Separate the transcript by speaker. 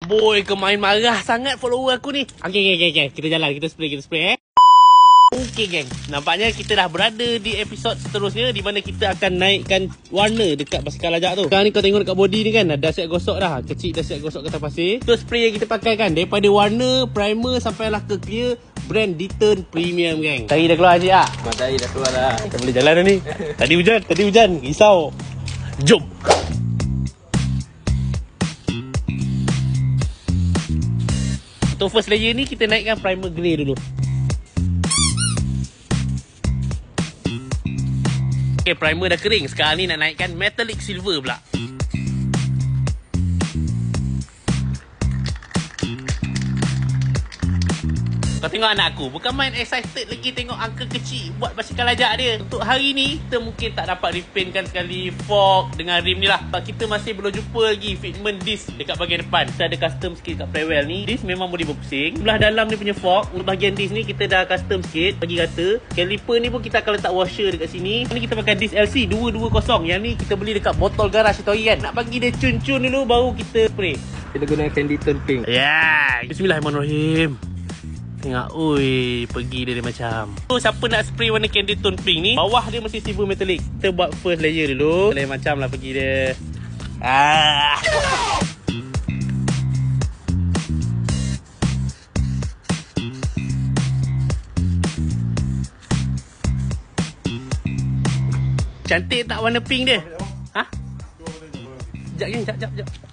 Speaker 1: Amboi, kau main marah sangat follower aku ni. Okay. Kita jalan, kita spray. Okey geng, nampaknya kita dah berada di episod seterusnya di mana kita akan naikkan warna dekat basikal lajak tu. Sekarang ni kau tengok dekat body ni kan, dah siap gosok dah. Kecil dah siap gosok ke atas pasir. Tu spray yang kita pakai kan, daripada warna, primer sampailah ke clear, brand Detern Premium geng. Tari dah keluar Haji tak?
Speaker 2: Tari dah keluar dah.
Speaker 1: Kita boleh jalan dah ni. Tadi hujan, risau. Jom. Untuk first layer ni kita naikkan primer grey dulu. Okay, primer dah kering. Sekarang ni nak naikkan metallic silver pula. Kau tengok anak aku, bukan main excited lagi tengok uncle kecil buat basikal lajak dia. Untuk hari ni, kita mungkin tak dapat repaintkan sekali fork dengan rim ni lah. Sebab kita masih belum jumpa lagi fitment disc dekat bahagian depan. Kita ada custom sikit kat Prewell ni. Disc memang boleh berpusing. Sebelah dalam ni punya fork, untuk bahagian disc ni kita dah custom sikit, bagi rata. Caliper ni pun kita akan letak washer dekat sini. Ni kita pakai disc LC 220. Yang ni kita beli dekat botol garage Tori kan. Nak bagi dia cun-cun dulu baru kita spray.
Speaker 2: Kita gunakan Detern Pink.
Speaker 1: Yeah. Bismillahirrahmanirrahim. Tengok, oi, pergi dia macam. So, siapa nak spray warna candy tone pink ni, bawah dia mesti silver metallic. Kita buat first layer dulu. Lain macam lah pergi dia. Cantik tak warna pink dia? Ha? Sekejap geng, sekejap.